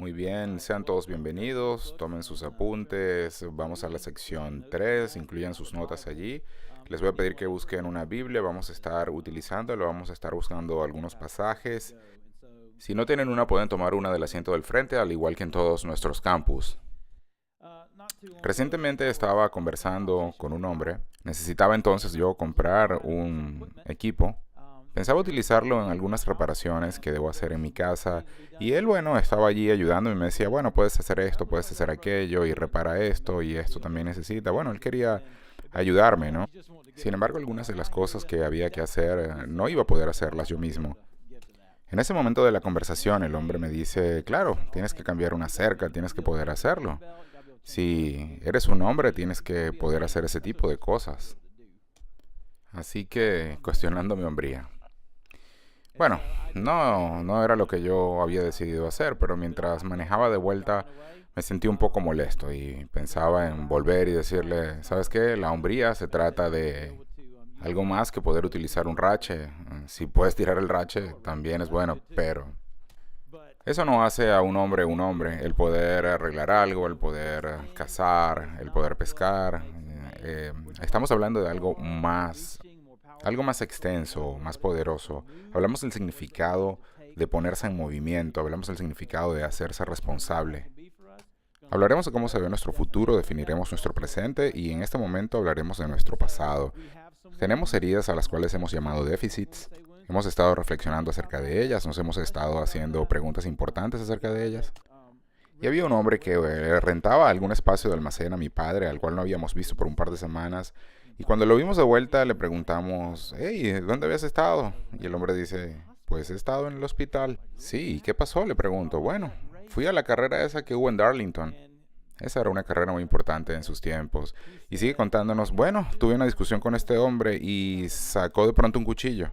Muy bien, sean todos bienvenidos, tomen sus apuntes, vamos a la sección 3, incluyan sus notas allí. Les voy a pedir que busquen una Biblia, vamos a estar utilizándolo, vamos a estar buscando algunos pasajes. Si no tienen una, pueden tomar una del asiento del frente, al igual que en todos nuestros campus. Recientemente estaba conversando con un hombre, necesitaba entonces yo comprar un equipo. Pensaba utilizarlo en algunas reparaciones que debo hacer en mi casa y él, bueno, estaba allí ayudándome y me decía, bueno, puedes hacer esto, puedes hacer aquello y repara esto y esto también necesita. Bueno, él quería ayudarme, ¿no? Sin embargo, algunas de las cosas que había que hacer no iba a poder hacerlas yo mismo. En ese momento de la conversación, el hombre me dice, claro, tienes que cambiar una cerca, tienes que poder hacerlo. Si eres un hombre, tienes que poder hacer ese tipo de cosas. Así que, cuestionando mi hombría. Bueno, no era lo que yo había decidido hacer, pero mientras manejaba de vuelta me sentí un poco molesto y pensaba en volver y decirle, ¿sabes qué? La hombría se trata de algo más que poder utilizar un rache. Si puedes tirar el rache, también es bueno, pero eso no hace a un hombre. El poder arreglar algo, el poder cazar, el poder pescar. Estamos hablando de algo más extenso, más poderoso. Hablamos del significado de ponerse en movimiento, hablamos del significado de hacerse responsable. Hablaremos de cómo se ve nuestro futuro, definiremos nuestro presente y en este momento hablaremos de nuestro pasado. Tenemos heridas a las cuales hemos llamado déficits. Hemos estado reflexionando acerca de ellas, nos hemos estado haciendo preguntas importantes acerca de ellas. Y había un hombre que rentaba algún espacio de almacén a mi padre, al cual no habíamos visto por un par de semanas. Y cuando lo vimos de vuelta le preguntamos, hey, ¿dónde habías estado? Y el hombre dice, pues he estado en el hospital. Sí, ¿y qué pasó? Le pregunto. Bueno, fui a la carrera esa que hubo en Darlington. Esa era una carrera muy importante en sus tiempos. Y sigue contándonos, bueno, tuve una discusión con este hombre y sacó de pronto un cuchillo.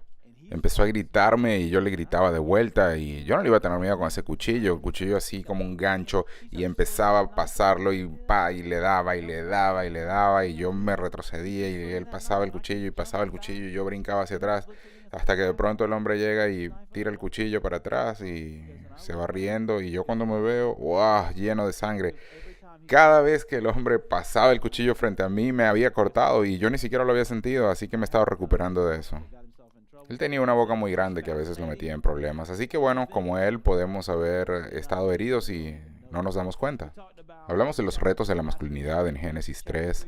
Empezó a gritarme y yo le gritaba de vuelta y yo no le iba a tener miedo con ese cuchillo, cuchillo así como un gancho y empezaba a pasarlo y pa, y le daba y le daba y le daba y yo me retrocedía y él pasaba el cuchillo y pasaba el cuchillo y yo brincaba hacia atrás hasta que de pronto el hombre llega y tira el cuchillo para atrás y se va riendo y yo cuando me veo, ¡wow!, lleno de sangre. Cada vez que el hombre pasaba el cuchillo frente a mí me había cortado y yo ni siquiera lo había sentido, así que me estaba recuperando de eso. Él tenía una boca muy grande que a veces lo metía en problemas, así que bueno, como él podemos haber estado heridos y no nos damos cuenta. Hablamos de los retos de la masculinidad en Génesis 3.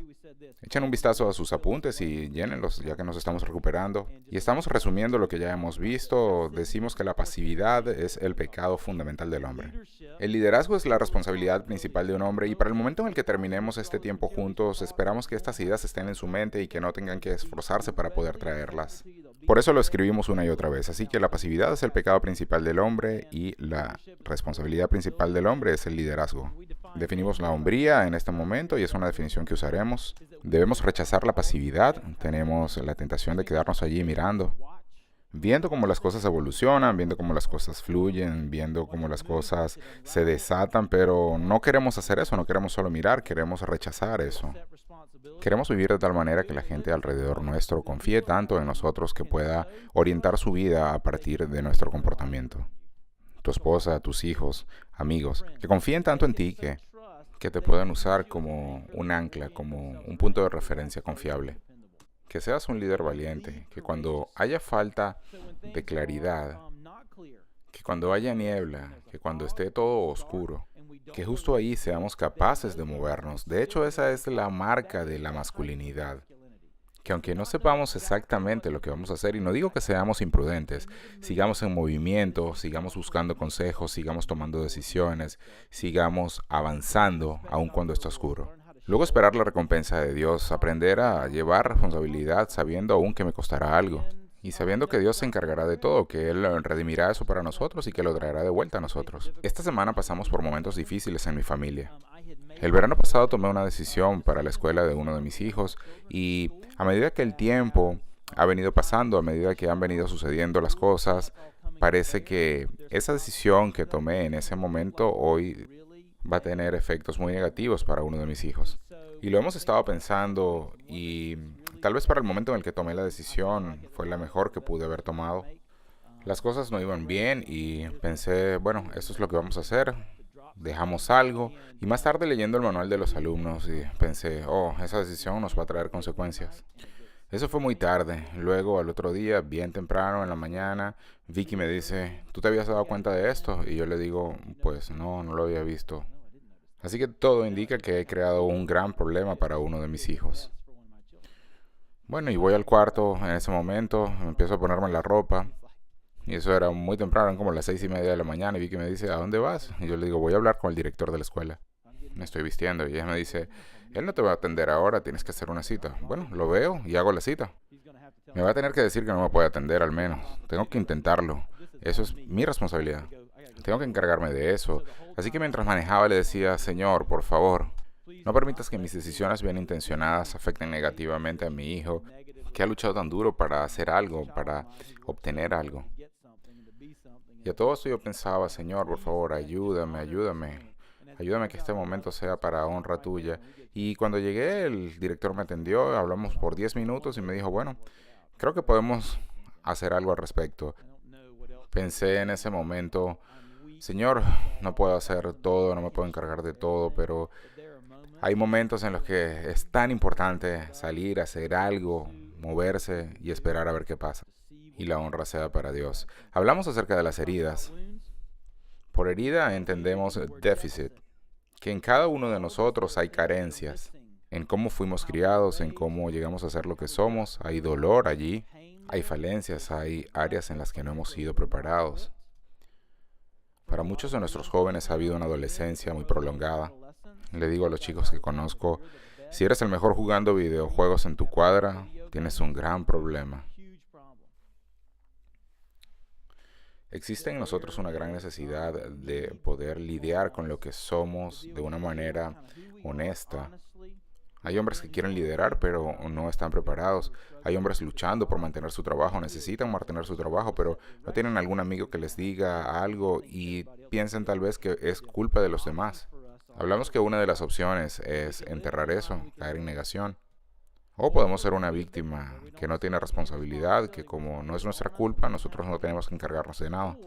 Echen un vistazo a sus apuntes y llénenlos ya que nos estamos recuperando. Y estamos resumiendo lo que ya hemos visto. Decimos que la pasividad es el pecado fundamental del hombre. El liderazgo es la responsabilidad principal de un hombre y para el momento en el que terminemos este tiempo juntos, esperamos que estas ideas estén en su mente y que no tengan que esforzarse para poder traerlas. Por eso lo escribimos una y otra vez. Así que la pasividad es el pecado principal del hombre y la responsabilidad principal del hombre es el liderazgo. Definimos la hombría en este momento y es una definición que usaremos. Debemos rechazar la pasividad. Tenemos la tentación de quedarnos allí mirando, viendo cómo las cosas evolucionan, viendo cómo las cosas fluyen, viendo cómo las cosas se desatan, pero no queremos hacer eso, no queremos solo mirar, queremos rechazar eso. Queremos vivir de tal manera que la gente alrededor nuestro confíe tanto en nosotros que pueda orientar su vida a partir de nuestro comportamiento. Tu esposa, tus hijos, amigos, que confíen tanto en ti que te puedan usar como un ancla, como un punto de referencia confiable. Que seas un líder valiente, que cuando haya falta de claridad, que cuando haya niebla, que cuando esté todo oscuro, que justo ahí seamos capaces de movernos. De hecho, esa es la marca de la masculinidad. Que aunque no sepamos exactamente lo que vamos a hacer, y no digo que seamos imprudentes, sigamos en movimiento, sigamos buscando consejos, sigamos tomando decisiones, sigamos avanzando aun cuando está oscuro. Luego esperar la recompensa de Dios, aprender a llevar responsabilidad sabiendo aún que me costará algo. Y sabiendo que Dios se encargará de todo, que Él redimirá eso para nosotros y que lo traerá de vuelta a nosotros. Esta semana pasamos por momentos difíciles en mi familia. El verano pasado tomé una decisión para la escuela de uno de mis hijos y a medida que el tiempo ha venido pasando, a medida que han venido sucediendo las cosas, parece que esa decisión que tomé en ese momento hoy va a tener efectos muy negativos para uno de mis hijos. Y lo hemos estado pensando y tal vez para el momento en el que tomé la decisión fue la mejor que pude haber tomado. Las cosas no iban bien y pensé, bueno, esto es lo que vamos a hacer. dejamos algo y más tarde leyendo el manual de los alumnos y pensé, oh, esa decisión nos va a traer consecuencias. Eso fue muy tarde. Luego, al otro día, bien temprano en la mañana, Vicky me dice, ¿tú te habías dado cuenta de esto? Y yo le digo, pues no, no lo había visto. Así que todo indica que he creado un gran problema para uno de mis hijos. Bueno, y voy al cuarto en ese momento, empiezo a ponerme la ropa. Y eso era muy temprano, eran como las 6:30 de la mañana. Y Vicky me dice, ¿a dónde vas? Y yo le digo, voy a hablar con el director de la escuela. Me estoy vistiendo y ella me dice, él no te va a atender ahora, tienes que hacer una cita. Bueno, lo veo y hago la cita. Me va a tener que decir que no me puede atender al menos. Tengo que intentarlo. Eso es mi responsabilidad. Tengo que encargarme de eso. Así que mientras manejaba le decía, Señor, por favor, no permitas que mis decisiones bien intencionadas afecten negativamente a mi hijo, que ha luchado tan duro para hacer algo, para obtener algo. Y a todo esto yo pensaba, Señor, por favor, ayúdame, ayúdame. Ayúdame a que este momento sea para honra tuya. Y cuando llegué, el director me atendió, hablamos por 10 minutos y me dijo, bueno, creo que podemos hacer algo al respecto. Pensé en ese momento, Señor, no puedo hacer todo, no me puedo encargar de todo, pero hay momentos en los que es tan importante salir, hacer algo, moverse y esperar a ver qué pasa. Y la honra sea para Dios. Hablamos acerca de las heridas. Por herida entendemos déficit, que en cada uno de nosotros hay carencias, en cómo fuimos criados, en cómo llegamos a ser lo que somos, hay dolor allí, hay falencias, hay áreas en las que no hemos sido preparados. Para muchos de nuestros jóvenes ha habido una adolescencia muy prolongada. Le digo a los chicos que conozco, si eres el mejor jugando videojuegos en tu cuadra, tienes un gran problema. Existe en nosotros una gran necesidad de poder lidiar con lo que somos de una manera honesta. Hay hombres que quieren liderar, pero no están preparados. Hay hombres luchando por mantener su trabajo, necesitan mantener su trabajo, pero no tienen algún amigo que les diga algo y piensan tal vez que es culpa de los demás. Hablamos que una de las opciones es enterrar eso, caer en negación. O podemos ser una víctima que no tiene responsabilidad, que como no es nuestra culpa, nosotros no tenemos que encargarnos de nada.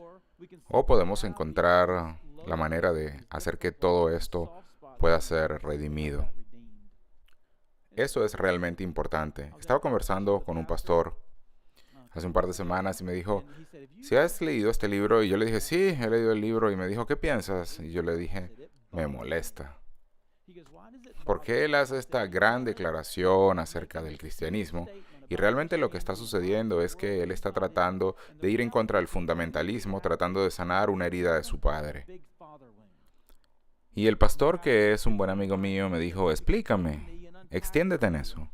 O podemos encontrar la manera de hacer que todo esto pueda ser redimido. Eso es realmente importante. Estaba conversando con un pastor hace un par de semanas y me dijo, ¿si has leído este libro? Y yo le dije, sí, he leído el libro. Y me dijo, ¿qué piensas? Y yo le dije, me molesta. Porque él hace esta gran declaración acerca del cristianismo y realmente lo que está sucediendo es que él está tratando de ir en contra del fundamentalismo, tratando de sanar una herida de su padre. Y el pastor, que es un buen amigo mío, me dijo, explícame, extiéndete en eso.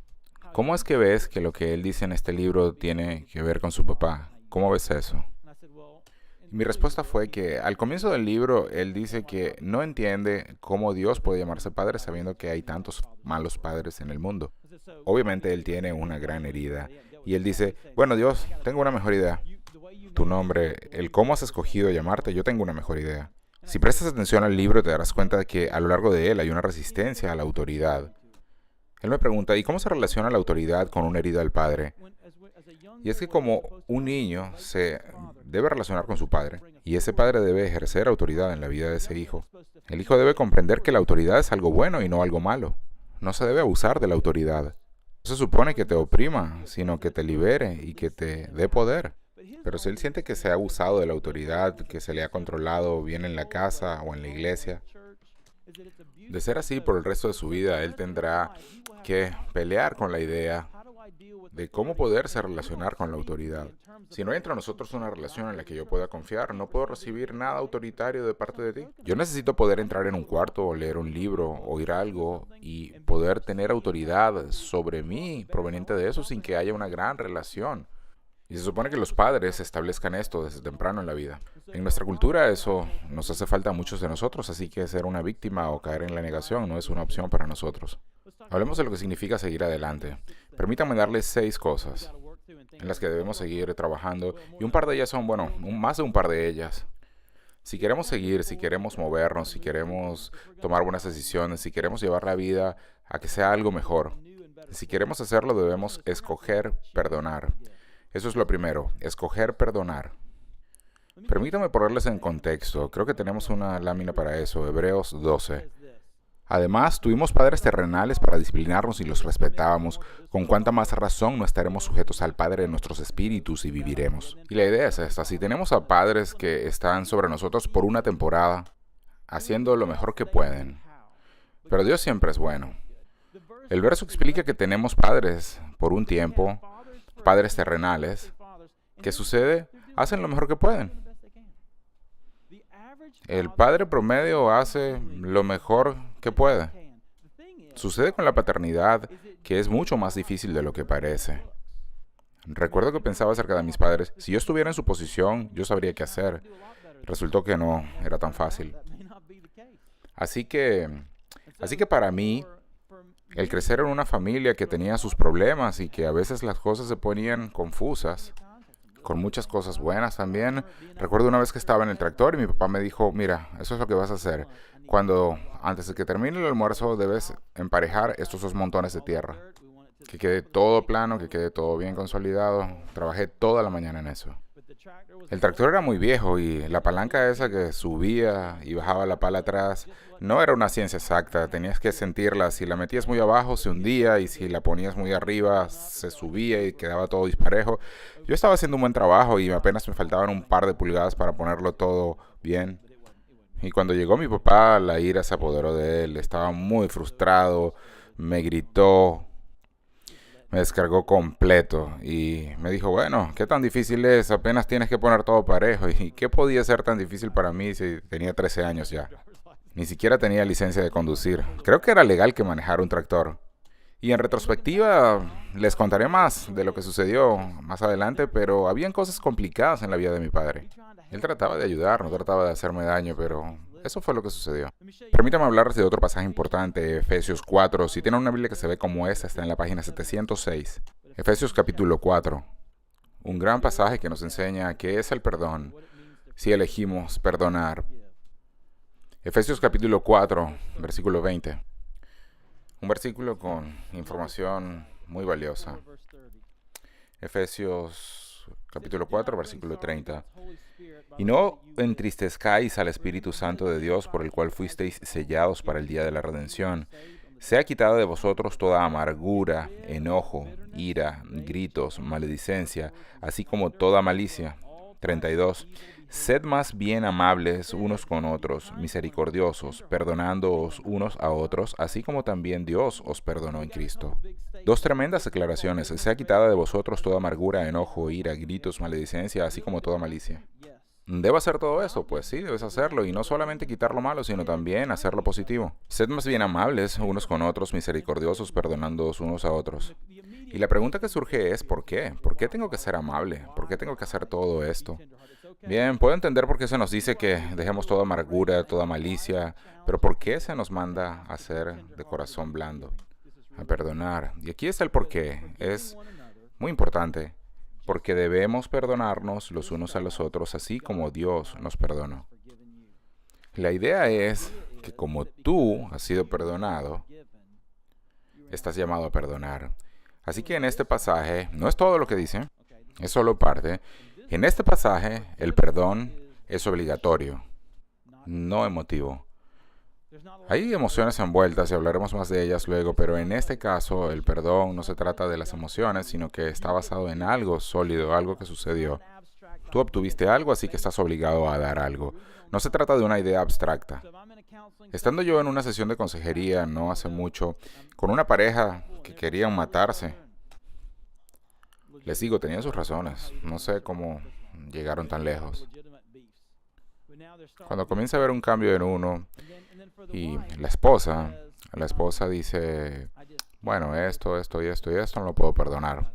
¿Cómo es que ves que lo que él dice en este libro tiene que ver con su papá? ¿Cómo ves eso? Mi respuesta fue que al comienzo del libro él dice que no entiende cómo Dios puede llamarse padre sabiendo que hay tantos malos padres en el mundo. Obviamente él tiene una gran herida y él dice, bueno Dios, tengo una mejor idea. Tu nombre, el cómo has escogido llamarte, yo tengo una mejor idea. Si prestas atención al libro te darás cuenta de que a lo largo de él hay una resistencia a la autoridad. Él me pregunta, ¿y cómo se relaciona la autoridad con una herida del padre? Y es que como un niño se debe relacionar con su padre, y ese padre debe ejercer autoridad en la vida de ese hijo. El hijo debe comprender que la autoridad es algo bueno y no algo malo. No se debe abusar de la autoridad. No se supone que te oprima, sino que te libere y que te dé poder. Pero si él siente que se ha abusado de la autoridad, que se le ha controlado bien en la casa o en la iglesia, de ser así por el resto de su vida, él tendrá que pelear con la idea de cómo poderse relacionar con la autoridad. Si no hay entre nosotros una relación en la que yo pueda confiar, no puedo recibir nada autoritario de parte de ti. Yo necesito poder entrar en un cuarto o leer un libro, oír algo y poder tener autoridad sobre mí proveniente de eso sin que haya una gran relación. Y se supone que los padres establezcan esto desde temprano en la vida. En nuestra cultura eso nos hace falta a muchos de nosotros, así que ser una víctima o caer en la negación no es una opción para nosotros. Hablemos de lo que significa seguir adelante. Permítanme darles 6 cosas en las que debemos seguir trabajando y un par de ellas son, bueno, más de un par de ellas. Si queremos seguir, si queremos movernos, si queremos tomar buenas decisiones, si queremos llevar la vida a que sea algo mejor, si queremos hacerlo debemos escoger perdonar. Eso es lo primero, escoger perdonar. Permítame ponerles en contexto. Creo que tenemos una lámina para eso, Hebreos 12. Además, tuvimos padres terrenales para disciplinarnos y los respetábamos, con cuánta más razón no estaremos sujetos al Padre de nuestros espíritus y viviremos. Y la idea es esta, si tenemos a padres que están sobre nosotros por una temporada, haciendo lo mejor que pueden, pero Dios siempre es bueno. El verso explica que tenemos padres por un tiempo, padres terrenales, que sucede, hacen lo mejor que pueden. El padre promedio hace lo mejor que puede. Sucede con la paternidad, que es mucho más difícil de lo que parece. Recuerdo que pensaba acerca de mis padres, si yo estuviera en su posición, yo sabría qué hacer. Resultó que no era tan fácil. Así que para mí, el crecer en una familia que tenía sus problemas y que a veces las cosas se ponían confusas, con muchas cosas buenas también. Recuerdo una vez que estaba en el tractor y mi papá me dijo, mira, eso es lo que vas a hacer. Antes de que termine el almuerzo, debes emparejar estos 2 montones de tierra. Que quede todo plano, que quede todo bien consolidado. Trabajé toda la mañana en eso. El tractor era muy viejo y la palanca esa que subía y bajaba la pala atrás no era una ciencia exacta, tenías que sentirla. Si la metías muy abajo se hundía y si la ponías muy arriba se subía y quedaba todo disparejo. Yo estaba haciendo un buen trabajo y apenas me faltaban un par de pulgadas para ponerlo todo bien. Y cuando llegó mi papá, la ira se apoderó de él, estaba muy frustrado, me gritó, me descargó completo y me dijo, bueno, ¿qué tan difícil es? Apenas tienes que poner todo parejo. ¿Y qué podía ser tan difícil para mí si tenía 13 años ya? Ni siquiera tenía licencia de conducir. Creo que era legal que manejara un tractor. Y en retrospectiva les contaré más de lo que sucedió más adelante, pero habían cosas complicadas en la vida de mi padre. Él trataba de ayudar, no trataba de hacerme daño, pero eso fue lo que sucedió. Permítame hablarles de otro pasaje importante, Efesios 4. Si tienen una Biblia que se ve como esta, está en la página 706. Efesios capítulo 4. Un gran pasaje que nos enseña qué es el perdón si elegimos perdonar. Efesios capítulo 4, versículo 20. Un versículo con información muy valiosa. Efesios capítulo 4, versículo 30. Y no entristezcáis al Espíritu Santo de Dios, por el cual fuisteis sellados para el día de la redención. Sea quitada de vosotros toda amargura, enojo, ira, gritos, maledicencia, así como toda malicia. 32. Sed más bien amables unos con otros, misericordiosos, perdonándoos unos a otros, así como también Dios os perdonó en Cristo. 2 tremendas declaraciones. Sea quitada de vosotros toda amargura, enojo, ira, gritos, maledicencia, así como toda malicia. ¿Debo hacer todo eso? Pues sí, debes hacerlo, y no solamente quitar lo malo, sino también hacer lo positivo. Sed más bien amables unos con otros, misericordiosos, perdonándoos unos a otros. Y la pregunta que surge es, ¿por qué? ¿Por qué tengo que ser amable? ¿Por qué tengo que hacer todo esto? Bien, puedo entender por qué se nos dice que dejemos toda amargura, toda malicia, pero ¿por qué se nos manda a ser de corazón blando? A perdonar. Y aquí está el por qué. Es muy importante. Porque debemos perdonarnos los unos a los otros, así como Dios nos perdonó. La idea es que como tú has sido perdonado, estás llamado a perdonar. Así que en este pasaje, no es todo lo que dice, es solo parte. En este pasaje, el perdón es obligatorio, no emotivo. Hay emociones envueltas y hablaremos más de ellas luego, pero en este caso el perdón no se trata de las emociones, sino que está basado en algo sólido, algo que sucedió. Tú obtuviste algo, así que estás obligado a dar algo. No se trata de una idea abstracta. Estando yo en una sesión de consejería no hace mucho, con una pareja que querían matarse, les digo, tenían sus razones. No sé cómo llegaron tan lejos. Cuando comienza a haber un cambio en uno y la esposa dice, bueno, esto y esto no lo puedo perdonar.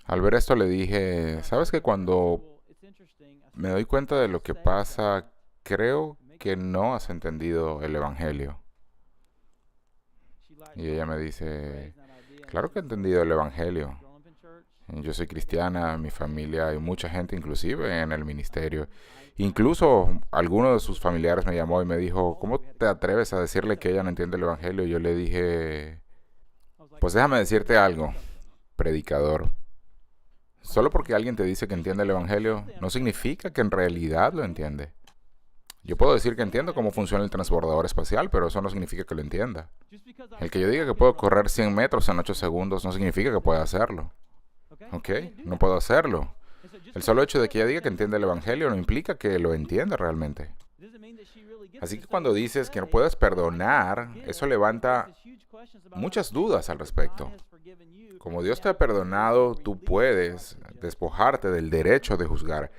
Al ver esto le dije, ¿sabes que cuando me doy cuenta de lo que pasa, creo que no has entendido el Evangelio? Y ella me dice, claro que he entendido el Evangelio. Yo soy cristiana, mi familia, hay mucha gente inclusive en el ministerio. Incluso alguno de sus familiares me llamó y me dijo, ¿cómo te atreves a decirle que ella no entiende el Evangelio? Y yo le dije, pues déjame decirte algo, predicador. Solo porque alguien te dice que entiende el Evangelio, no significa que en realidad lo entiende. Yo puedo decir que entiendo cómo funciona el transbordador espacial, pero eso no significa que lo entienda. El que yo diga que puedo correr 100 metros en 8 segundos no significa que pueda hacerlo. ¿Ok? No puedo hacerlo. El solo hecho de que ella diga que entiende el Evangelio no implica que lo entienda realmente. Así que cuando dices que no puedes perdonar, eso levanta muchas dudas al respecto. Como Dios te ha perdonado, tú puedes despojarte del derecho de juzgar.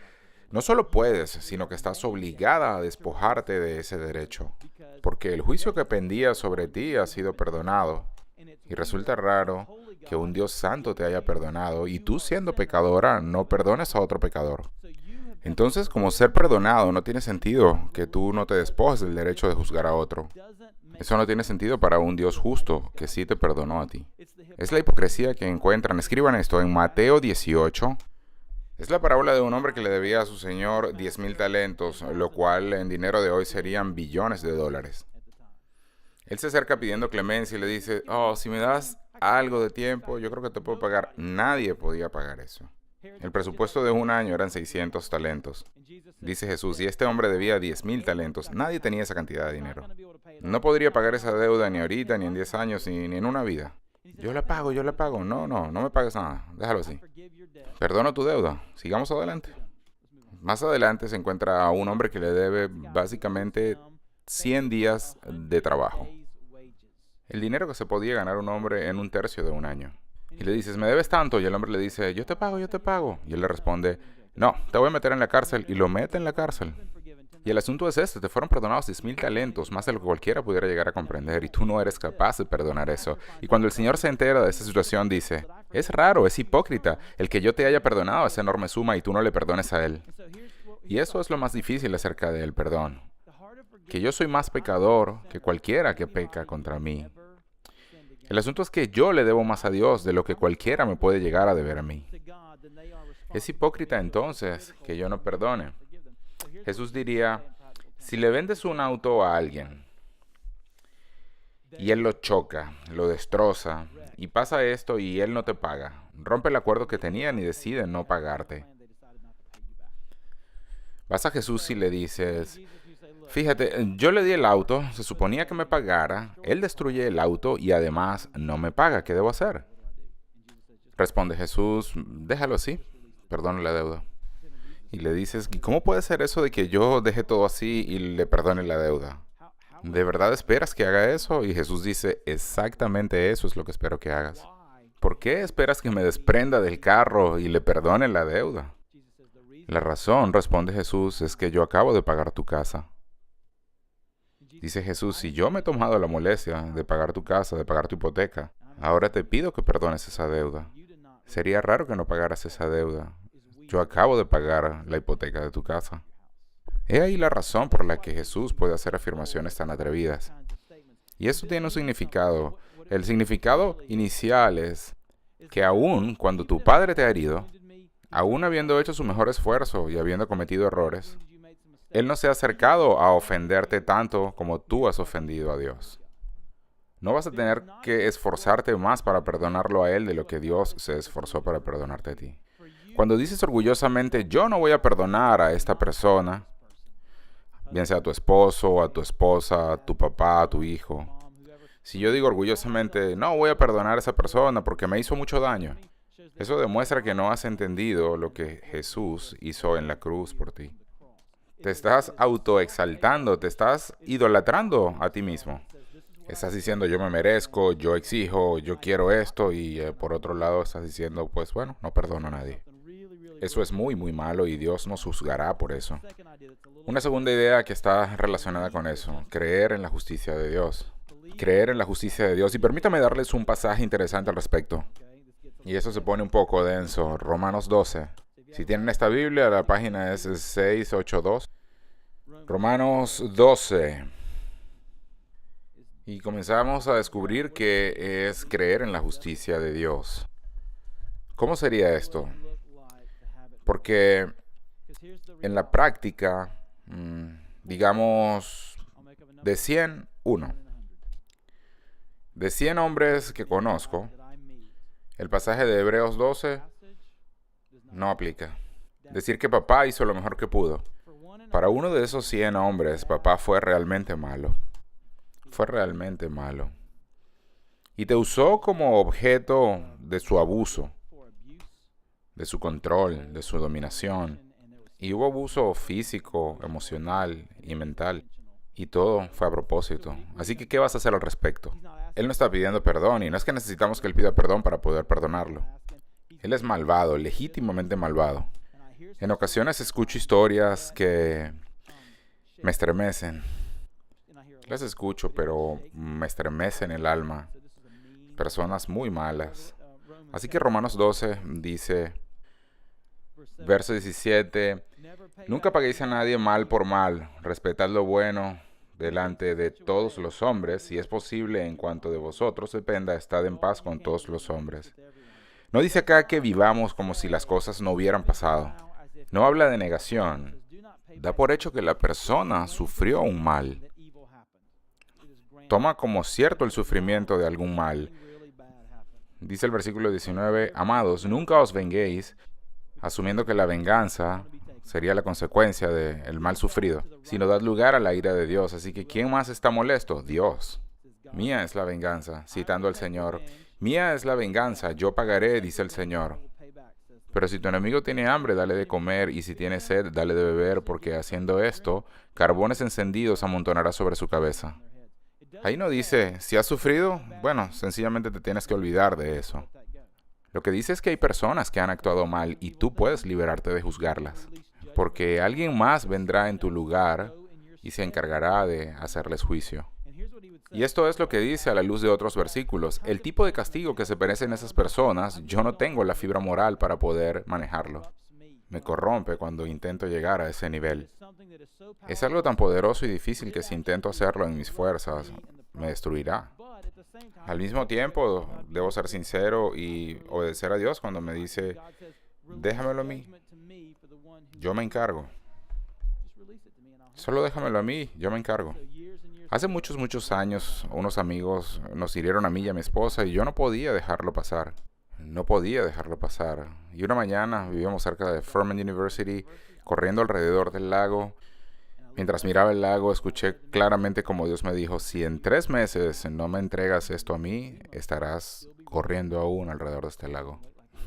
No solo puedes, sino que estás obligada a despojarte de ese derecho, porque el juicio que pendía sobre ti ha sido perdonado. Y resulta raro que un Dios santo te haya perdonado y tú siendo pecadora no perdones a otro pecador. Entonces, como ser perdonado no tiene sentido que tú no te despojes del derecho de juzgar a otro. Eso no tiene sentido para un Dios justo que sí te perdonó a ti. Es la hipocresía que encuentran. Escriban esto en Mateo 18. Es la parábola de un hombre que le debía a su señor 10,000 talentos, lo cual en dinero de hoy serían billones de dólares. Él se acerca pidiendo clemencia y le dice, oh, si me das algo de tiempo, yo creo que te puedo pagar. Nadie podía pagar eso. El presupuesto de un año eran 600 talentos. Dice Jesús, y este hombre debía 10,000 talentos. Nadie tenía esa cantidad de dinero. No podría pagar esa deuda ni ahorita, ni en 10 años, ni en una vida. Yo la pago, yo la pago. No, no me pagues nada. Déjalo así. Perdono tu deuda. Sigamos adelante. Más adelante se encuentra a un hombre que le debe básicamente 100 días de trabajo. El dinero que se podía ganar un hombre en un tercio de un año. Y le dices, ¿me debes tanto? Y el hombre le dice, yo te pago, yo te pago. Y él le responde, no, te voy a meter en la cárcel. Y lo mete en la cárcel. Y el asunto es este, te fueron perdonados 10,000 talentos, más de lo que cualquiera pudiera llegar a comprender, y tú no eres capaz de perdonar eso. Y cuando el Señor se entera de esta situación, dice, es raro, es hipócrita, el que yo te haya perdonado esa enorme suma y tú no le perdones a Él. Y eso es lo más difícil acerca del perdón, que yo soy más pecador que cualquiera que peca contra mí. El asunto es que yo le debo más a Dios de lo que cualquiera me puede llegar a deber a mí. Es hipócrita entonces que yo no perdone. Jesús diría, si le vendes un auto a alguien y él lo choca, lo destroza y pasa esto y él no te paga, rompe el acuerdo que tenían y decide no pagarte. Vas a Jesús y le dices, fíjate, yo le di el auto, se suponía que me pagara, él destruye el auto y además no me paga, ¿qué debo hacer? Responde Jesús, déjalo así, perdona la deuda. Y le dices, ¿y cómo puede ser eso de que yo deje todo así y le perdone la deuda? ¿De verdad esperas que haga eso? Y Jesús dice, exactamente eso es lo que espero que hagas. ¿Por qué esperas que me desprenda del carro y le perdone la deuda? La razón, responde Jesús, es que yo acabo de pagar tu casa. Dice Jesús, si yo me he tomado la molestia de pagar tu casa, de pagar tu hipoteca, ahora te pido que perdones esa deuda. Sería raro que no pagaras esa deuda. Yo acabo de pagar la hipoteca de tu casa. He ahí la razón por la que Jesús puede hacer afirmaciones tan atrevidas. Y eso tiene un significado. El significado inicial es que aun cuando tu padre te ha herido, aun habiendo hecho su mejor esfuerzo y habiendo cometido errores, Él no se ha acercado a ofenderte tanto como tú has ofendido a Dios. No vas a tener que esforzarte más para perdonarlo a Él de lo que Dios se esforzó para perdonarte a ti. Cuando dices orgullosamente, yo no voy a perdonar a esta persona, bien sea a tu esposo, a tu esposa, a tu papá, a tu hijo. Si yo digo orgullosamente, no voy a perdonar a esa persona porque me hizo mucho daño, eso demuestra que no has entendido lo que Jesús hizo en la cruz por ti. Te estás autoexaltando, te estás idolatrando a ti mismo. Estás diciendo, yo me merezco, yo exijo, yo quiero esto, y por otro lado estás diciendo, pues bueno, no perdono a nadie. Eso es muy, muy malo y Dios nos juzgará por eso. Una segunda idea que está relacionada con eso, creer en la justicia de Dios. Creer en la justicia de Dios. Y permítame darles un pasaje interesante al respecto. Y eso se pone un poco denso. Romanos 12. Si tienen esta Biblia, la página es 682. Romanos 12. Y comenzamos a descubrir qué es creer en la justicia de Dios. ¿Cómo sería esto? Porque en la práctica, digamos, de 100, uno. De 100 hombres que conozco, el pasaje de Hebreos 12 no aplica. Decir que papá hizo lo mejor que pudo. Para uno de esos 100 hombres, papá fue realmente malo. Fue realmente malo. Y te usó como objeto de su abuso, de su control, de su dominación. Y hubo abuso físico, emocional y mental. Y todo fue a propósito. Así que, ¿qué vas a hacer al respecto? Él no está pidiendo perdón y no es que necesitamos que él pida perdón para poder perdonarlo. Él es malvado, legítimamente malvado. En ocasiones escucho historias que me estremecen. Las escucho, pero me estremecen el alma. Personas muy malas. Así que Romanos 12 dice, verso 17, nunca paguéis a nadie mal por mal, respetad lo bueno delante de todos los hombres, si es posible, en cuanto de vosotros dependa, estad en paz con todos los hombres. No dice acá que vivamos como si las cosas no hubieran pasado. No habla de negación. Da por hecho que la persona sufrió un mal. Toma como cierto el sufrimiento de algún mal. Dice el versículo 19, amados, nunca os venguéis, asumiendo que la venganza sería la consecuencia del mal sufrido, sino dad lugar a la ira de Dios. Así que, ¿quién más está molesto? Dios. Mía es la venganza, citando al Señor. Mía es la venganza, yo pagaré, dice el Señor. Pero si tu enemigo tiene hambre, dale de comer, y si tiene sed, dale de beber, porque haciendo esto, carbones encendidos amontonará sobre su cabeza. Ahí no dice, si has sufrido, bueno, sencillamente te tienes que olvidar de eso. Lo que dice es que hay personas que han actuado mal y tú puedes liberarte de juzgarlas, porque alguien más vendrá en tu lugar y se encargará de hacerles juicio. Y esto es lo que dice a la luz de otros versículos. El tipo de castigo que se merecen esas personas, yo no tengo la fibra moral para poder manejarlo. Me corrompe cuando intento llegar a ese nivel. Es algo tan poderoso y difícil que si intento hacerlo en mis fuerzas, me destruirá. Al mismo tiempo, debo ser sincero y obedecer a Dios cuando me dice, déjamelo a mí, yo me encargo. Solo déjamelo a mí, yo me encargo. Hace muchos años, unos amigos nos hirieron a mí y a mi esposa y yo no podía dejarlo pasar. No podía dejarlo pasar. Y una mañana vivíamos cerca de Furman University, corriendo alrededor del lago. Mientras miraba el lago, escuché claramente como Dios me dijo, si en 3 meses no me entregas esto a mí, estarás corriendo aún alrededor de este lago.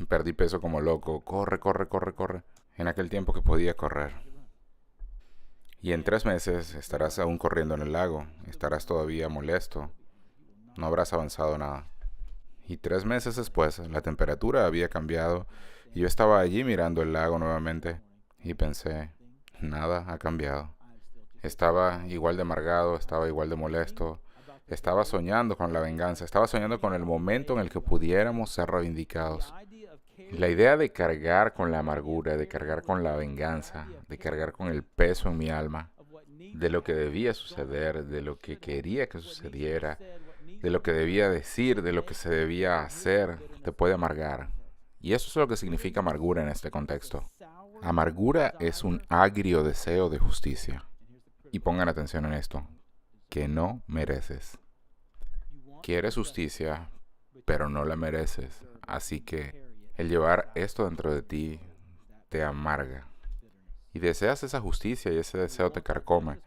Perdí peso como loco. Corre, corre, corre, corre. En aquel tiempo que podía correr. Y en 3 meses estarás aún corriendo en el lago. Estarás todavía molesto. No habrás avanzado nada. Y 3 meses después, la temperatura había cambiado y yo estaba allí mirando el lago nuevamente y pensé, nada ha cambiado. Estaba igual de amargado, estaba igual de molesto, estaba soñando con la venganza, estaba soñando con el momento en el que pudiéramos ser reivindicados. La idea de cargar con la amargura, de cargar con la venganza, de cargar con el peso en mi alma, de lo que debía suceder, de lo que quería que sucediera, de lo que debía decir, de lo que se debía hacer, te puede amargar. Y eso es lo que significa amargura en este contexto. Amargura es un agrio deseo de justicia. Y pongan atención en esto, que no mereces. Quieres justicia, pero no la mereces. Así que el llevar esto dentro de ti te amarga. Y deseas esa justicia y ese deseo te carcome.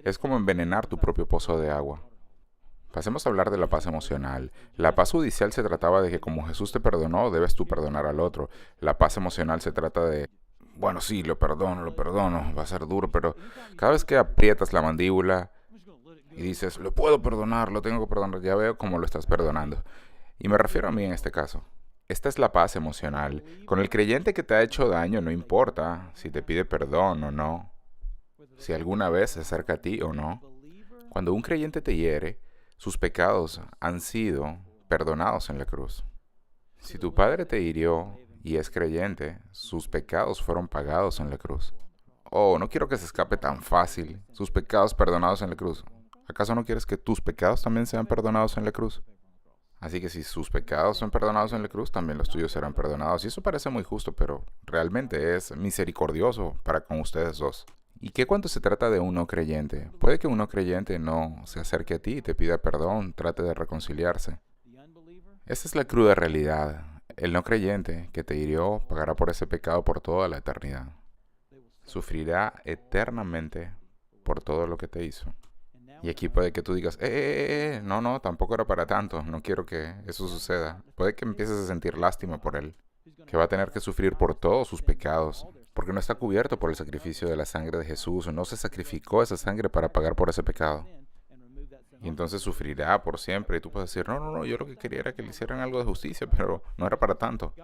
Es como envenenar tu propio pozo de agua. Pasemos a hablar de la paz emocional. La paz judicial se trataba de que como Jesús te perdonó, debes tú perdonar al otro. La paz emocional se trata de, bueno, sí, lo perdono, va a ser duro, pero cada vez que aprietas la mandíbula y dices, lo puedo perdonar, lo tengo que perdonar, ya veo cómo lo estás perdonando. Y me refiero a mí en este caso. Esta es la paz emocional. Con el creyente que te ha hecho daño no importa si te pide perdón o no, si alguna vez se acerca a ti o no. Cuando un creyente te hiere, sus pecados han sido perdonados en la cruz. Si tu padre te hirió y es creyente, sus pecados fueron pagados en la cruz. Oh, no quiero que se escape tan fácil. Sus pecados perdonados en la cruz. ¿Acaso no quieres que tus pecados también sean perdonados en la cruz? Así que si sus pecados son perdonados en la cruz, también los tuyos serán perdonados. Y eso parece muy justo, pero realmente es misericordioso para con ustedes dos. ¿Y qué cuando se trata de un no creyente? Puede que un no creyente no se acerque a ti y te pida perdón, trate de reconciliarse. Esta es la cruda realidad. El no creyente que te hirió pagará por ese pecado por toda la eternidad. Sufrirá eternamente por todo lo que te hizo. Y aquí puede que tú digas, no, no, tampoco era para tanto, no quiero que eso suceda. Puede que empieces a sentir lástima por él, que va a tener que sufrir por todos sus pecados, porque no está cubierto por el sacrificio de la sangre de Jesús, no se sacrificó esa sangre para pagar por ese pecado. Y entonces sufrirá por siempre. Y tú puedes decir, no, no, no, yo lo que quería era que le hicieran algo de justicia, pero no era para tanto.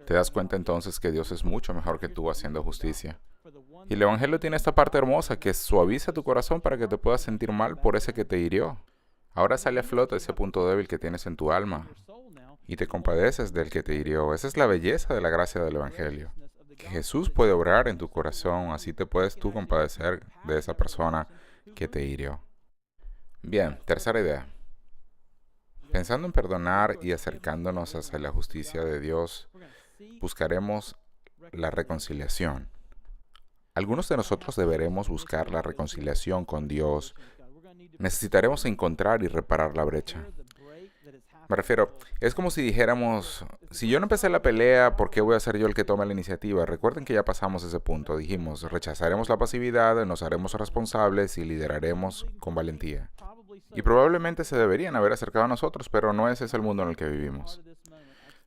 Te das cuenta entonces que Dios es mucho mejor que tú haciendo justicia. Y el Evangelio tiene esta parte hermosa que suaviza tu corazón para que te puedas sentir mal por ese que te hirió. Ahora sale a flote ese punto débil que tienes en tu alma y te compadeces del que te hirió. Esa es la belleza de la gracia del Evangelio. Que Jesús puede obrar en tu corazón, así te puedes tú compadecer de esa persona que te hirió. Bien, tercera idea. Pensando en perdonar y acercándonos hacia la justicia de Dios, buscaremos la reconciliación. Algunos de nosotros deberemos buscar la reconciliación con Dios. Necesitaremos encontrar y reparar la brecha. Me refiero, es como si dijéramos, si yo no empecé la pelea, ¿por qué voy a ser yo el que tome la iniciativa? Recuerden que ya pasamos ese punto. Dijimos, rechazaremos la pasividad, nos haremos responsables y lideraremos con valentía. Y probablemente se deberían haber acercado a nosotros, pero no ese es el mundo en el que vivimos.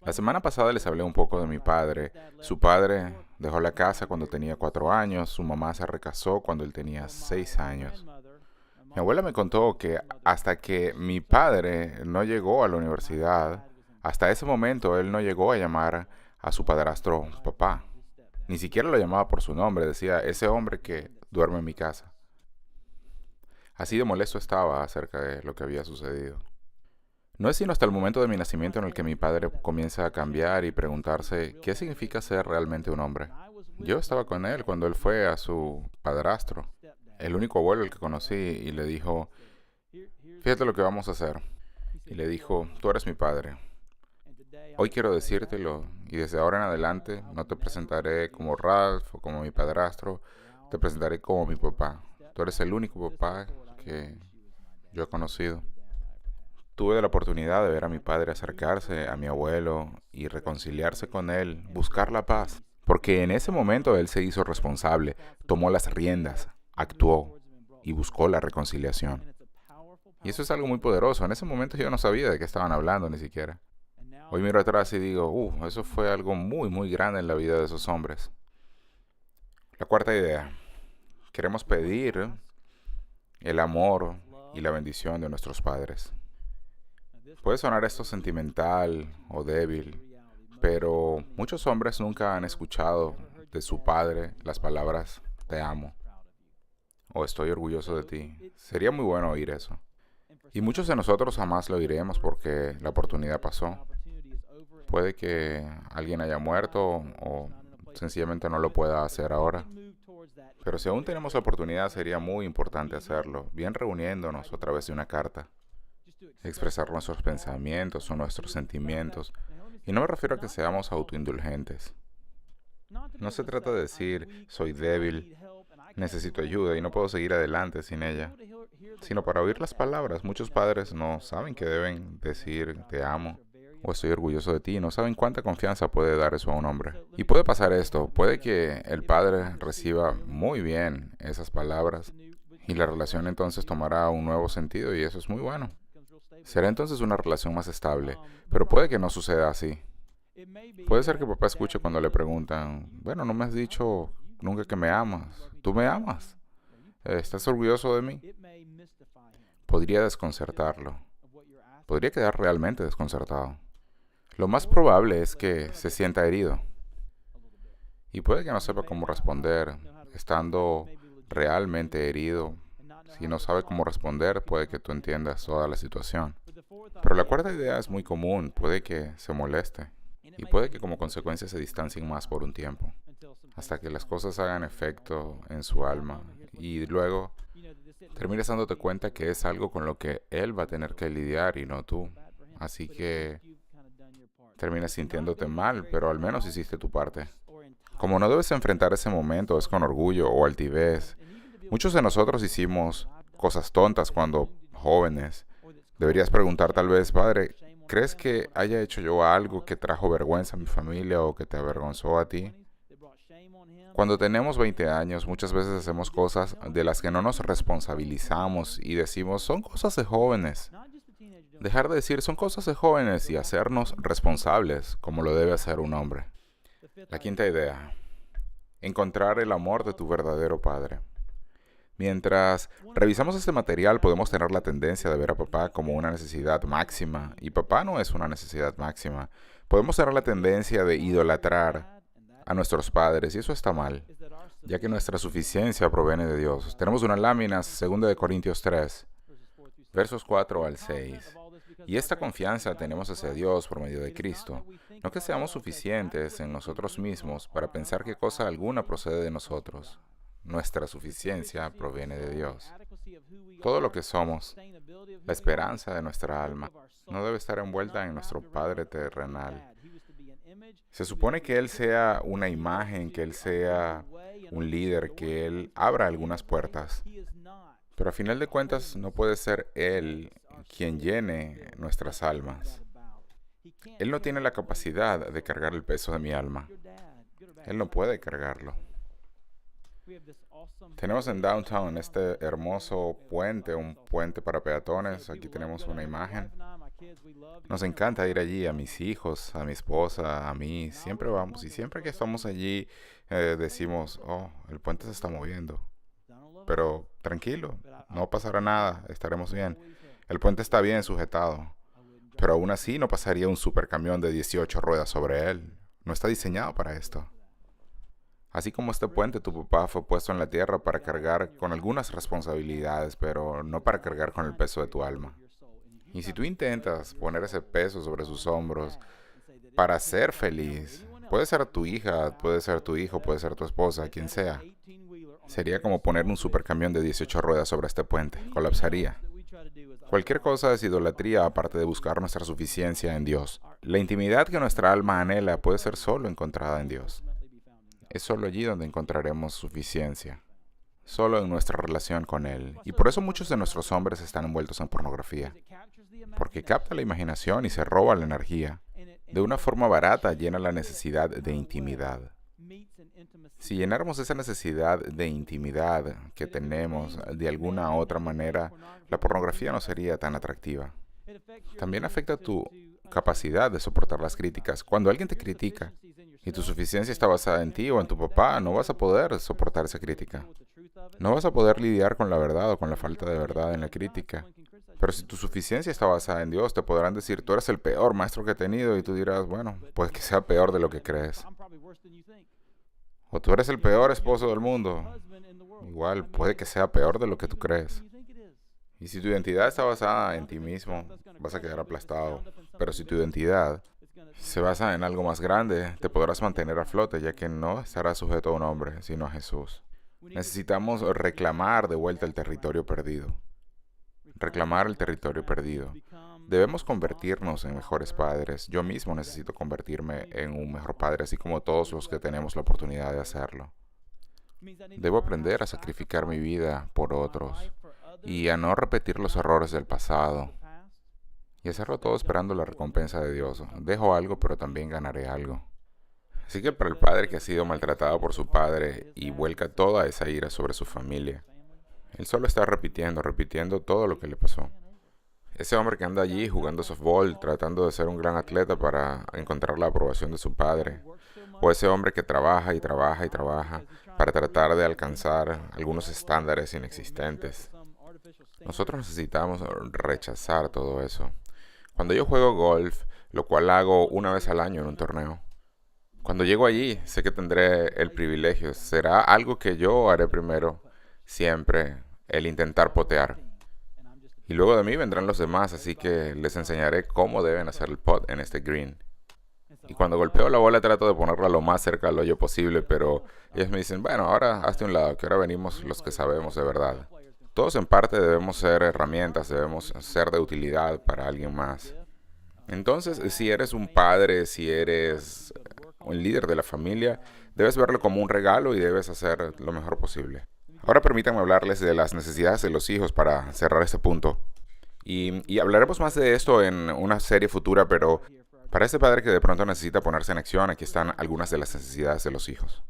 La semana pasada les hablé un poco de mi padre. Su padre dejó la casa cuando tenía 4 años, su mamá se recasó cuando él tenía 6 años. Mi abuela me contó que hasta que mi padre no llegó a la universidad, hasta ese momento él no llegó a llamar a su padrastro papá. Ni siquiera lo llamaba por su nombre, decía, ese hombre que duerme en mi casa. Así de molesto estaba acerca de lo que había sucedido. No es sino hasta el momento de mi nacimiento en el que mi padre comienza a cambiar y preguntarse qué significa ser realmente un hombre. Yo estaba con él cuando él fue a su padrastro, el único abuelo el que conocí, y le dijo, fíjate lo que vamos a hacer. Y le dijo, tú eres mi padre. Hoy quiero decírtelo, y desde ahora en adelante no te presentaré como Ralph o como mi padrastro, te presentaré como mi papá. Tú eres el único papá que yo he conocido. Tuve la oportunidad de ver a mi padre acercarse a mi abuelo y reconciliarse con él, buscar la paz, porque en ese momento él se hizo responsable, tomó las riendas, actuó y buscó la reconciliación. Y eso es algo muy poderoso. En ese momento yo no sabía de qué estaban hablando ni siquiera. Hoy miro atrás y digo, eso fue algo muy, muy grande en la vida de esos hombres. La cuarta idea. Queremos pedir el amor y la bendición de nuestros padres. Puede sonar esto sentimental o débil, pero muchos hombres nunca han escuchado de su padre las palabras te amo o estoy orgulloso de ti. Sería muy bueno oír eso. Y muchos de nosotros jamás lo oiremos porque la oportunidad pasó. Puede que alguien haya muerto o sencillamente no lo pueda hacer ahora. Pero si aún tenemos la oportunidad, sería muy importante hacerlo, bien reuniéndonos a través de una carta. Expresar nuestros pensamientos o nuestros sentimientos. Y no me refiero a que seamos autoindulgentes. No se trata de decir, soy débil, necesito ayuda y no puedo seguir adelante sin ella. Sino para oír las palabras, muchos padres no saben que deben decir, te amo o estoy orgulloso de ti. No saben cuánta confianza puede dar eso a un hombre. Y puede pasar esto, puede que el padre reciba muy bien esas palabras y la relación entonces tomará un nuevo sentido y eso es muy bueno. Será entonces una relación más estable, pero puede que no suceda así. Puede ser que papá escuche cuando le preguntan, bueno, no me has dicho nunca que me amas. ¿Tú me amas? ¿Estás orgulloso de mí? Podría desconcertarlo. Podría quedar realmente desconcertado. Lo más probable es que se sienta herido. Y puede que no sepa cómo responder, estando realmente herido. Si no sabe cómo responder, puede que tú entiendas toda la situación. Pero la cuarta idea es muy común, puede que se moleste. Y puede que como consecuencia se distancien más por un tiempo, hasta que las cosas hagan efecto en su alma. Y luego terminas dándote cuenta que es algo con lo que él va a tener que lidiar y no tú. Así que terminas sintiéndote mal, pero al menos hiciste tu parte. Como no debes enfrentar ese momento, es con orgullo o altivez. Muchos de nosotros hicimos cosas tontas cuando jóvenes. Deberías preguntar tal vez, padre, ¿Crees que haya hecho yo algo que trajo vergüenza a mi familia o que te avergonzó a ti? Cuando tenemos 20 años, muchas veces hacemos cosas de las que no nos responsabilizamos y decimos, son cosas de jóvenes. Dejar de decir, son cosas de jóvenes y hacernos responsables, como lo debe hacer un hombre. La quinta idea, encontrar el amor de tu verdadero padre. Mientras revisamos este material, podemos tener la tendencia de ver a papá como una necesidad máxima, y papá no es una necesidad máxima. Podemos tener la tendencia de idolatrar a nuestros padres, y eso está mal, ya que nuestra suficiencia proviene de Dios. Tenemos una lámina, 2 de Corintios 3, versos 4 al 6. Y esta confianza tenemos hacia Dios por medio de Cristo. No que seamos suficientes en nosotros mismos para pensar que cosa alguna procede de nosotros. Nuestra suficiencia proviene de Dios. Todo lo que somos, la esperanza de nuestra alma, no debe estar envuelta en nuestro Padre terrenal. Se supone que Él sea una imagen, que Él sea un líder, que Él abra algunas puertas. Pero a final de cuentas no puede ser Él quien llene nuestras almas. Él no tiene la capacidad de cargar el peso de mi alma. Él no puede cargarlo. Tenemos en Downtown este hermoso puente, un puente para peatones. Aquí tenemos una imagen. Nos encanta ir allí, a mis hijos, a mi esposa, a mí. Siempre vamos y siempre que estamos allí decimos, oh, el puente se está moviendo. Pero tranquilo, no pasará nada, estaremos bien. El puente está bien sujetado, pero aún así no pasaría un supercamión de 18 ruedas sobre él. No está diseñado para esto. Así como este puente, tu papá fue puesto en la tierra para cargar con algunas responsabilidades, pero no para cargar con el peso de tu alma. Y si tú intentas poner ese peso sobre sus hombros para ser feliz, puede ser tu hija, puede ser tu hijo, puede ser tu esposa, quien sea. Sería como poner un supercamión de 18 ruedas sobre este puente. Colapsaría. Cualquier cosa es idolatría aparte de buscar nuestra suficiencia en Dios. La intimidad que nuestra alma anhela puede ser solo encontrada en Dios. Es solo allí donde encontraremos suficiencia. Solo en nuestra relación con Él. Y por eso muchos de nuestros hombres están envueltos en pornografía. Porque capta la imaginación y se roba la energía. De una forma barata llena la necesidad de intimidad. Si llenáramos esa necesidad de intimidad que tenemos de alguna otra manera, la pornografía no sería tan atractiva. También afecta tu capacidad de soportar las críticas. Cuando alguien te critica y tu suficiencia está basada en ti o en tu papá, no vas a poder soportar esa crítica. No vas a poder lidiar con la verdad o con la falta de verdad en la crítica. Pero si tu suficiencia está basada en Dios, te podrán decir, tú eres el peor maestro que he tenido, y tú dirás, bueno, puede que sea peor de lo que crees. O tú eres el peor esposo del mundo. Igual, puede que sea peor de lo que tú crees. Y si tu identidad está basada en ti mismo, vas a quedar aplastado. Pero si tu identidad se basa en algo más grande, te podrás mantener a flote, ya que no estarás sujeto a un hombre, sino a Jesús. Necesitamos reclamar de vuelta el territorio perdido. Reclamar el territorio perdido. Debemos convertirnos en mejores padres. Yo mismo necesito convertirme en un mejor padre, así como todos los que tenemos la oportunidad de hacerlo. Debo aprender a sacrificar mi vida por otros y a no repetir los errores del pasado. Y hacerlo todo esperando la recompensa de Dios. Dejo algo, pero también ganaré algo. Así que para el padre que ha sido maltratado por su padre y vuelca toda esa ira sobre su familia, él solo está repitiendo todo lo que le pasó. Ese hombre que anda allí jugando softball, tratando de ser un gran atleta para encontrar la aprobación de su padre. O ese hombre que trabaja y trabaja y trabaja para tratar de alcanzar algunos estándares inexistentes. Nosotros necesitamos rechazar todo eso. Cuando yo juego golf, lo cual hago una vez al año en un torneo, cuando llego allí, sé que tendré el privilegio. Será algo que yo haré primero, siempre, el intentar potear. Y luego de mí vendrán los demás, así que les enseñaré cómo deben hacer el pot en este green. Y cuando golpeo la bola trato de ponerla lo más cerca al hoyo posible, pero ellos me dicen, bueno, ahora hazte a un lado, que ahora venimos los que sabemos de verdad. Todos en parte debemos ser herramientas, debemos ser de utilidad para alguien más. Entonces, si eres un padre, si eres un líder de la familia, debes verlo como un regalo y debes hacer lo mejor posible. Ahora permítanme hablarles de las necesidades de los hijos para cerrar este punto. Y hablaremos más de esto en una serie futura, pero para este padre que de pronto necesita ponerse en acción, aquí están algunas de las necesidades de los hijos.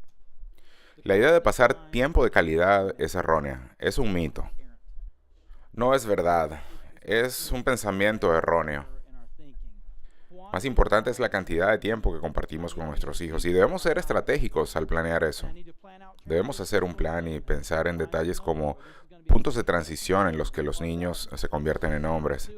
La idea de pasar tiempo de calidad es errónea, es un mito. No es verdad, es un pensamiento erróneo. Más importante es la cantidad de tiempo que compartimos con nuestros hijos y debemos ser estratégicos al planear eso. Debemos hacer un plan y pensar en detalles como puntos de transición en los que los niños se convierten en hombres.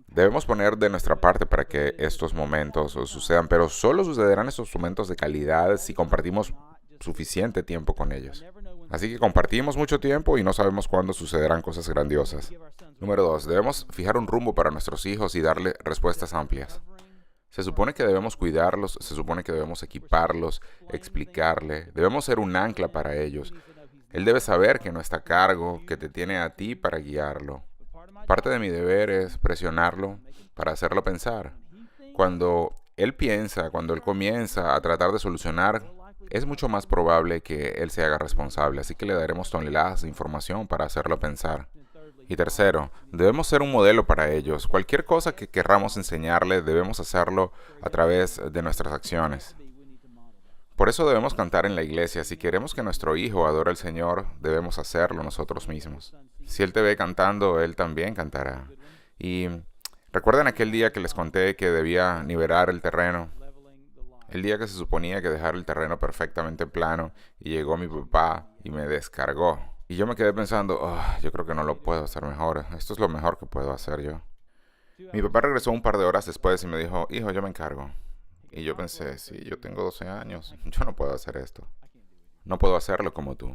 Debemos poner de nuestra parte para que estos momentos sucedan, pero solo sucederán estos momentos de calidad si compartimos suficiente tiempo con ellos. Así que compartimos mucho tiempo y no sabemos cuándo sucederán cosas grandiosas. Número 2. Debemos fijar un rumbo para nuestros hijos y darle respuestas amplias. Se supone que debemos cuidarlos, se supone que debemos equiparlos, explicarle, debemos ser un ancla para ellos. Él debe saber que no está a cargo, que te tiene a ti para guiarlo. Parte de mi deber es presionarlo para hacerlo pensar. Cuando él piensa, cuando él comienza a tratar de solucionar, es mucho más probable que él se haga responsable, así que le daremos toneladas de información para hacerlo pensar. Y tercero, debemos ser un modelo para ellos. Cualquier cosa que querramos enseñarle, debemos hacerlo a través de nuestras acciones. Por eso debemos cantar en la iglesia. Si queremos que nuestro hijo adore al Señor, debemos hacerlo nosotros mismos. Si Él te ve cantando, Él también cantará. Y recuerden aquel día que les conté que debía nivelar el terreno. El día que se suponía que dejar el terreno perfectamente plano y llegó mi papá y me descargó. Y yo me quedé pensando, yo creo que no lo puedo hacer mejor. Esto es lo mejor que puedo hacer yo. Mi papá regresó un par de horas después y me dijo, hijo, yo me encargo. Y yo pensé, sí, yo tengo 12 años, yo no puedo hacer esto. No puedo hacerlo como tú.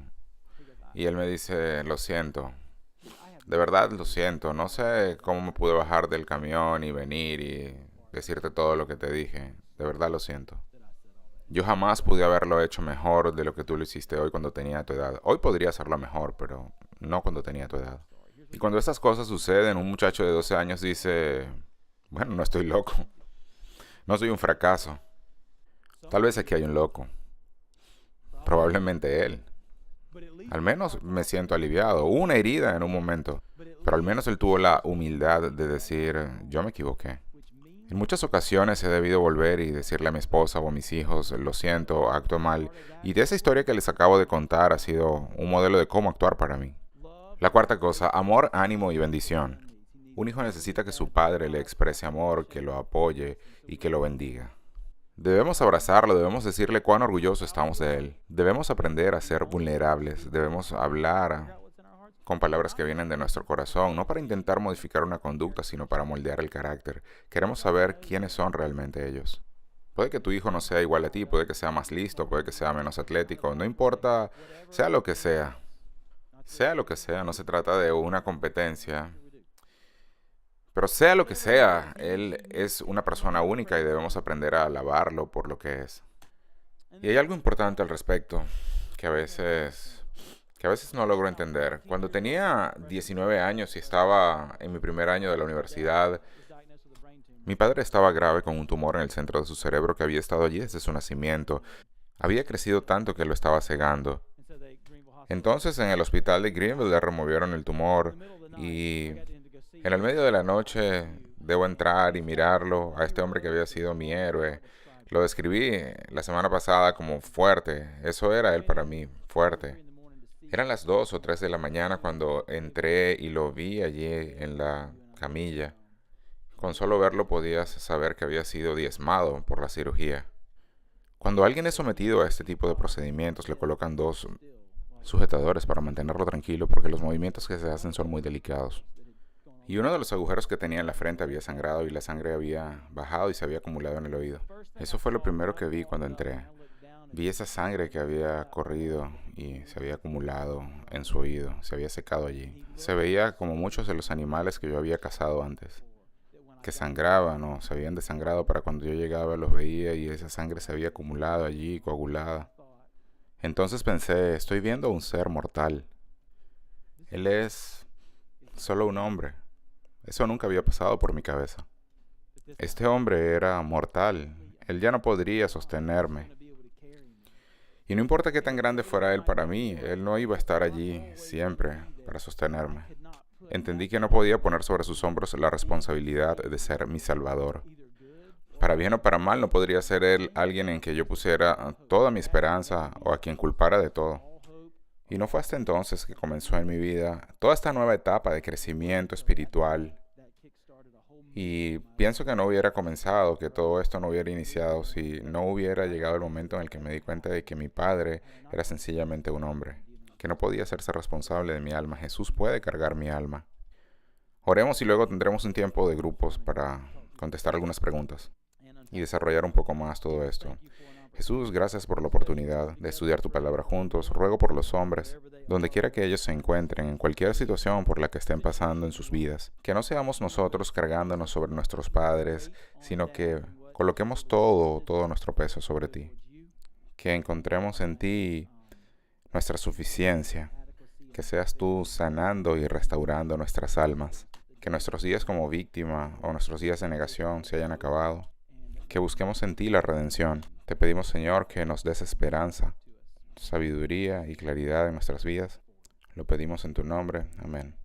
Y él me dice, lo siento. De verdad lo siento. No sé cómo me pude bajar del camión y venir y decirte todo lo que te dije. De verdad lo siento. Yo jamás pude haberlo hecho mejor de lo que tú lo hiciste hoy cuando tenía tu edad. Hoy podría hacerlo mejor, pero no cuando tenía tu edad. Y cuando estas cosas suceden, un muchacho de 12 años dice, bueno, no estoy loco. No soy un fracaso. Tal vez aquí hay un loco. Probablemente él. Al menos me siento aliviado. Hubo una herida en un momento, pero al menos él tuvo la humildad de decir, yo me equivoqué. En muchas ocasiones he debido volver y decirle a mi esposa o a mis hijos, lo siento, actúo mal. Y de esa historia que les acabo de contar ha sido un modelo de cómo actuar para mí. La cuarta cosa, amor, ánimo y bendición. Un hijo necesita que su padre le exprese amor, que lo apoye y que lo bendiga. Debemos abrazarlo, debemos decirle cuán orgullosos estamos de él. Debemos aprender a ser vulnerables, debemos hablar con palabras que vienen de nuestro corazón, no para intentar modificar una conducta, sino para moldear el carácter. Queremos saber quiénes son realmente ellos. Puede que tu hijo no sea igual a ti, puede que sea más listo, puede que sea menos atlético, no importa, sea lo que sea. Sea lo que sea, no se trata de una competencia. Pero sea lo que sea, él es una persona única y debemos aprender a alabarlo por lo que es. Y hay algo importante al respecto, que a veces no logro entender. Cuando tenía 19 años y estaba en mi primer año de la universidad, mi padre estaba grave con un tumor en el centro de su cerebro que había estado allí desde su nacimiento. Había crecido tanto que lo estaba cegando. Entonces en el hospital de Greenville le removieron el tumor y en el medio de la noche debo entrar y mirarlo a este hombre que había sido mi héroe. Lo describí la semana pasada como fuerte. Eso era él para mí, fuerte. Eran las 2 o 3 de la mañana cuando entré y lo vi allí en la camilla. Con solo verlo podías saber que había sido diezmado por la cirugía. Cuando alguien es sometido a este tipo de procedimientos, le colocan 2 sujetadores para mantenerlo tranquilo porque los movimientos que se hacen son muy delicados. Y uno de los agujeros que tenía en la frente había sangrado y la sangre había bajado y se había acumulado en el oído. Eso fue lo primero que vi cuando entré. Vi esa sangre que había corrido y se había acumulado en su oído, se había secado allí. Se veía como muchos de los animales que yo había cazado antes, que sangraban o se habían desangrado para cuando yo llegaba los veía y esa sangre se había acumulado allí, coagulada. Entonces pensé, estoy viendo a un ser mortal. Él es solo un hombre. Eso nunca había pasado por mi cabeza. Este hombre era mortal. Él ya no podría sostenerme. Y no importa qué tan grande fuera él para mí, él no iba a estar allí siempre para sostenerme. Entendí que no podía poner sobre sus hombros la responsabilidad de ser mi Salvador. Para bien o para mal, no podría ser Él alguien en que yo pusiera toda mi esperanza o a quien culpara de todo. Y no fue hasta entonces que comenzó en mi vida toda esta nueva etapa de crecimiento espiritual. Y pienso que no hubiera comenzado, que todo esto no hubiera iniciado si no hubiera llegado el momento en el que me di cuenta de que mi padre era sencillamente un hombre, que no podía hacerse responsable de mi alma. Jesús puede cargar mi alma. Oremos y luego tendremos un tiempo de grupos para contestar algunas preguntas y desarrollar un poco más todo esto. Jesús, gracias por la oportunidad de estudiar tu palabra juntos. Ruego por los hombres, donde quiera que ellos se encuentren, en cualquier situación por la que estén pasando en sus vidas, que no seamos nosotros cargándonos sobre nuestros padres, sino que coloquemos todo nuestro peso sobre ti. Que encontremos en ti nuestra suficiencia, que seas tú sanando y restaurando nuestras almas, que nuestros días como víctima o nuestros días de negación se hayan acabado, que busquemos en ti la redención. Te pedimos, Señor, que nos des esperanza, sabiduría y claridad en nuestras vidas. Lo pedimos en tu nombre. Amén.